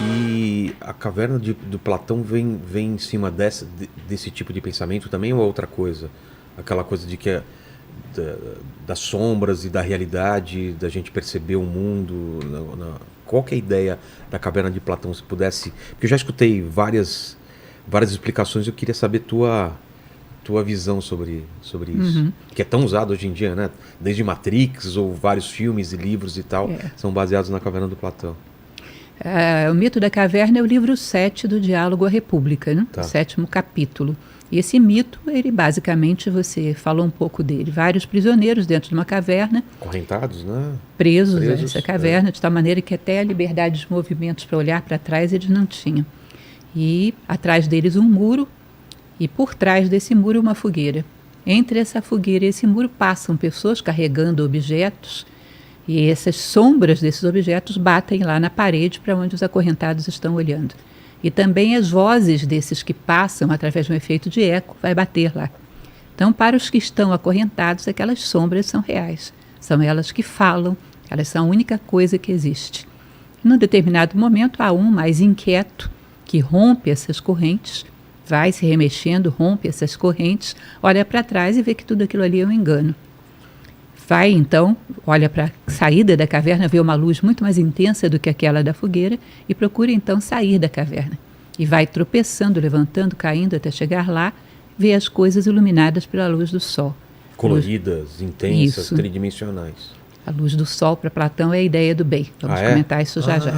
E a caverna do Platão vem em cima desse tipo de pensamento também ou é outra coisa? Aquela coisa de que da- das sombras e da realidade, da gente perceber o mundo. Qual que é a ideia da caverna de Platão, se pudesse? Porque eu já escutei várias explicações, eu queria saber tua visão sobre isso. Uhum. Que é tão usado hoje em dia, né? Desde Matrix ou vários filmes e livros e tal, É. são baseados na caverna do Platão. O Mito da Caverna é o livro 7 do Diálogo à República, né? O Tá. 7º capítulo. E esse mito, ele basicamente, você falou um pouco dele, vários prisioneiros dentro de uma caverna, Correntados, né? presos a Presos, essa caverna, de tal maneira que até a liberdade de movimentos para olhar para trás eles não tinham. E atrás deles um muro, e por trás desse muro uma fogueira. Entre essa fogueira e esse muro passam pessoas carregando objetos, e essas sombras desses objetos batem lá na parede para onde os acorrentados estão olhando. E também as vozes desses que passam, através de um efeito de eco, vai bater lá. Então, para os que estão acorrentados, aquelas sombras são reais. São elas que falam, elas são a única coisa que existe. Num determinado momento, há um mais inquieto que rompe essas correntes, vai se remexendo, rompe essas correntes, olha para trás e vê que tudo aquilo ali é um engano. Vai então, olha para a saída da caverna, vê uma luz muito mais intensa do que aquela da fogueira e procura então sair da caverna. E vai tropeçando, levantando, caindo até chegar lá, vê as coisas iluminadas pela luz do sol. Coloridas, intensas, Isso. tridimensionais. A luz do sol para Platão é a ideia do bem. Vamos comentar isso já já.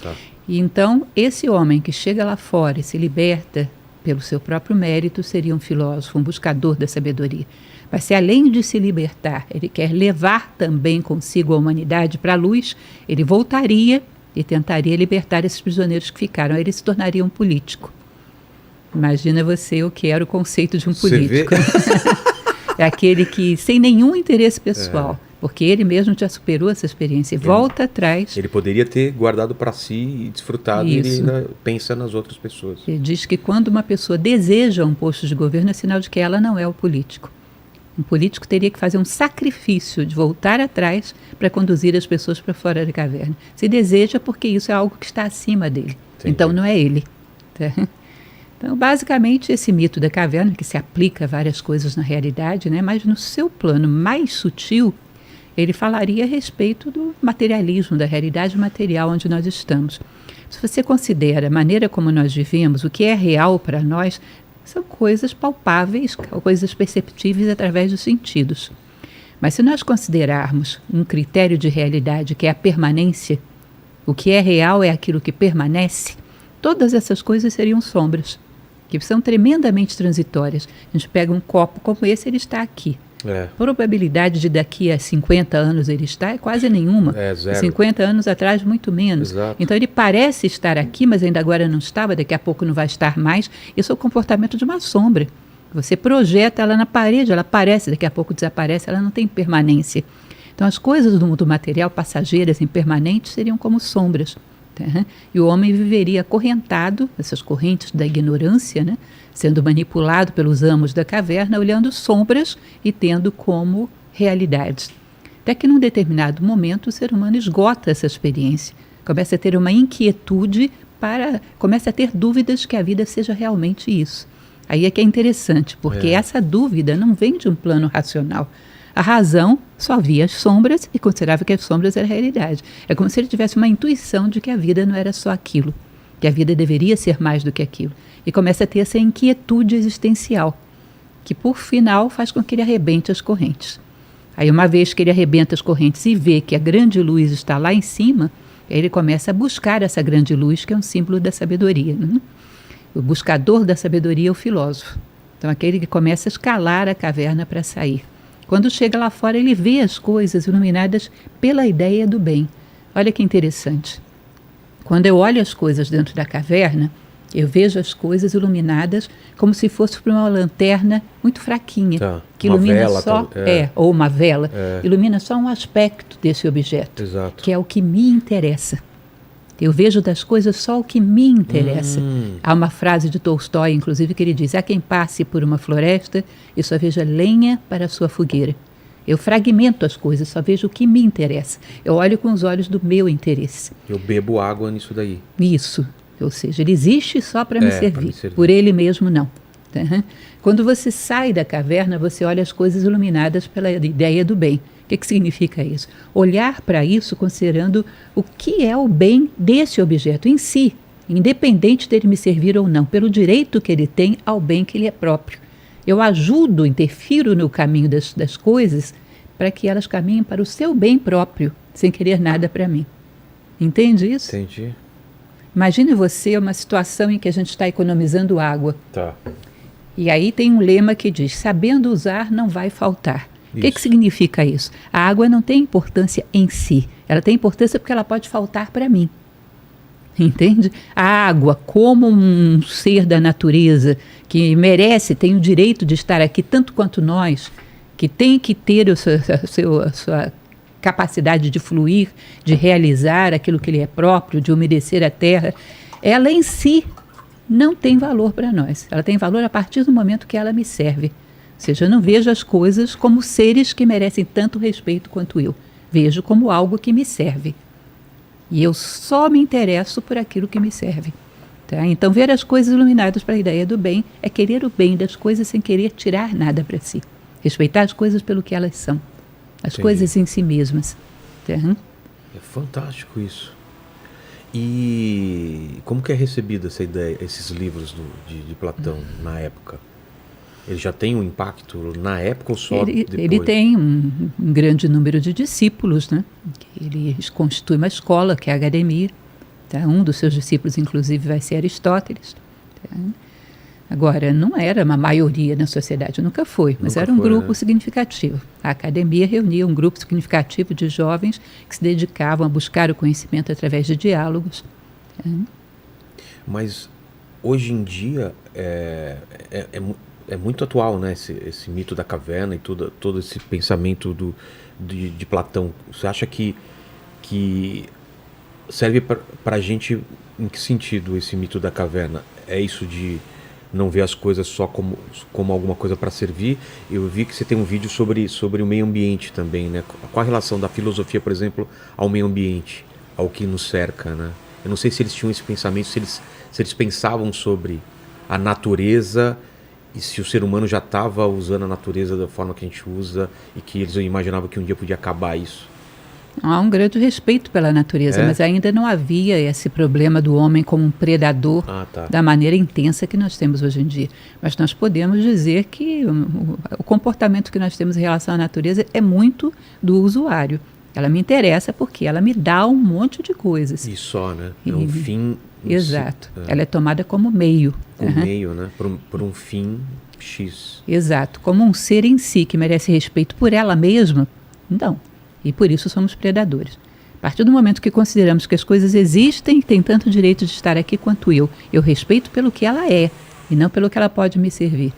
Tá. E então, esse homem que chega lá fora e se liberta pelo seu próprio mérito seria um filósofo, um buscador da sabedoria. Mas se além de se libertar, ele quer levar também consigo a humanidade para a luz, ele voltaria e tentaria libertar esses prisioneiros que ficaram. Aí ele se tornaria um político. Imagina você o que era o conceito de um político. É aquele que, sem nenhum interesse pessoal, porque ele mesmo já superou essa experiência e volta atrás. Ele poderia ter guardado para si e desfrutado, e ele ainda pensa nas outras pessoas. Ele diz que quando uma pessoa deseja um posto de governo, é sinal de que ela não é o político. Um político teria que fazer um sacrifício de voltar atrás para conduzir as pessoas para fora da caverna. Se deseja, porque isso é algo que está acima dele. Entendi. Então não é ele. Tá? Então, basicamente, esse mito da caverna, que se aplica a várias coisas na realidade, né? Mas no seu plano mais sutil, ele falaria a respeito do materialismo, da realidade material onde nós estamos. Se você considera a maneira como nós vivemos, o que é real para nós, são coisas palpáveis, coisas perceptíveis através dos sentidos. Mas se nós considerarmos um critério de realidade que é a permanência, o que é real é aquilo que permanece, todas essas coisas seriam sombras, que são tremendamente transitórias. A gente pega um copo como esse, ele está aqui. A probabilidade de daqui a 50 anos ele estar é quase nenhuma. É zero. 50 anos atrás, muito menos. Exato. Então ele parece estar aqui, mas ainda agora não estava, daqui a pouco não vai estar mais. Isso é o comportamento de uma sombra. Você projeta ela na parede, ela aparece, daqui a pouco desaparece, ela não tem permanência. Então as coisas do mundo material, passageiras, impermanentes, seriam como sombras. Tá? E o homem viveria acorrentado, essas correntes da ignorância, né? Sendo manipulado pelos amos da caverna, olhando sombras e tendo como realidades. Até que num determinado momento o ser humano esgota essa experiência, começa a ter uma inquietude, começa a ter dúvidas que a vida seja realmente isso. Aí é que é interessante, porque essa dúvida não vem de um plano racional. A razão só via as sombras e considerava que as sombras eram a realidade. É como se ele tivesse uma intuição de que a vida não era só aquilo, que a vida deveria ser mais do que aquilo. E começa a ter essa inquietude existencial, que por final faz com que ele arrebente as correntes. Aí uma vez que ele arrebenta as correntes e vê que a grande luz está lá em cima, aí ele começa a buscar essa grande luz, que é um símbolo da sabedoria. Né? O buscador da sabedoria é o filósofo. Então aquele que começa a escalar a caverna para sair. Quando chega lá fora, ele vê as coisas iluminadas pela ideia do bem. Olha que interessante. Quando eu olho as coisas dentro da caverna, eu vejo as coisas iluminadas como se fosse por uma lanterna muito fraquinha, que uma ilumina vela, só, ou uma vela, ilumina só um aspecto desse objeto, Exato. que é o que me interessa. Eu vejo das coisas só o que me interessa. Há uma frase de Tolstói, inclusive, que ele diz: há quem passe por uma floresta e só veja lenha para a sua fogueira. Eu fragmento as coisas, só vejo o que me interessa. Eu olho com os olhos do meu interesse. Eu bebo água nisso daí. Isso. Ou seja, ele existe só para me Pra servir. me servir. Por ele mesmo, não. Tá? Quando você sai da caverna, você olha as coisas iluminadas pela ideia do bem. O que significa isso? Olhar para isso considerando o que é o bem desse objeto em si, independente dele me servir ou não, pelo direito que ele tem ao bem que lhe é próprio. Eu ajudo, interfiro no caminho das coisas para que elas caminhem para o seu bem próprio, sem querer nada para mim. Entende isso? Entendi. Imagine você uma situação em que a gente está economizando água. Tá. E aí tem um lema que diz, sabendo usar não vai faltar. O que significa isso? A água não tem importância em si. Ela tem importância porque ela pode faltar para mim. Entende? A água, como um ser da natureza que merece, tem o direito de estar aqui tanto quanto nós, que tem que ter a sua capacidade de fluir, de realizar aquilo que lhe é próprio, de umedecer a terra, ela em si não tem valor para nós. Ela tem valor a partir do momento que ela me serve. Ou seja, eu não vejo as coisas como seres que merecem tanto respeito quanto eu. Vejo como algo que me serve. E eu só me interesso por aquilo que me serve. Tá? Então, ver as coisas iluminadas para a ideia do bem é querer o bem das coisas sem querer tirar nada para si. Respeitar as coisas pelo que elas são. As Entendi. coisas em si mesmas. Tá? É fantástico isso. E como que é recebida essa ideia, esses livros de Platão na época? Ele já tem um impacto na época ou só depois? Ele tem um grande número de discípulos, né? Ele constitui uma escola, que é a academia. Tá? Um dos seus discípulos, inclusive, vai ser Aristóteles. Tá? Agora, não era uma maioria na sociedade, nunca foi, mas era um grupo significativo. A academia reunia um grupo significativo de jovens que se dedicavam a buscar o conhecimento através de diálogos. Tá? Mas, hoje em dia, é muito atual, né? Esse mito da caverna e todo esse pensamento de Platão. Você acha que serve para a gente em que sentido esse mito da caverna? É isso de não ver as coisas só como alguma coisa para servir? Eu vi que você tem um vídeo sobre o meio ambiente também, né? Qual a relação da filosofia, por exemplo, ao meio ambiente, ao que nos cerca, né? Eu não sei se eles tinham esse pensamento, se eles pensavam sobre a natureza e se o ser humano já estava usando a natureza da forma que a gente usa e que eles imaginavam que um dia podia acabar isso. Há um grande respeito pela natureza, mas ainda não havia esse problema do homem como um predador da maneira intensa que nós temos hoje em dia. Mas nós podemos dizer que o comportamento que nós temos em relação à natureza é muito do usuário. Ela me interessa porque ela me dá um monte de coisas. E só, né? É um fim... Exato. Ela é tomada como meio. Como meio, né? Por um fim X. Exato. Como um ser em si que merece respeito por ela mesma, não. E por isso somos predadores. A partir do momento que consideramos que as coisas existem e têm tanto direito de estar aqui quanto eu respeito pelo que ela é e não pelo que ela pode me servir,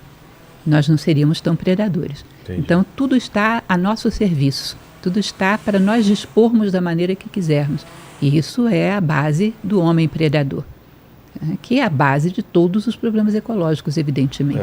nós não seríamos tão predadores. Entendi. Então, tudo está a nosso serviço. Tudo está para nós dispormos da maneira que quisermos. E isso é a base do homem predador, que é a base de todos os problemas ecológicos, evidentemente.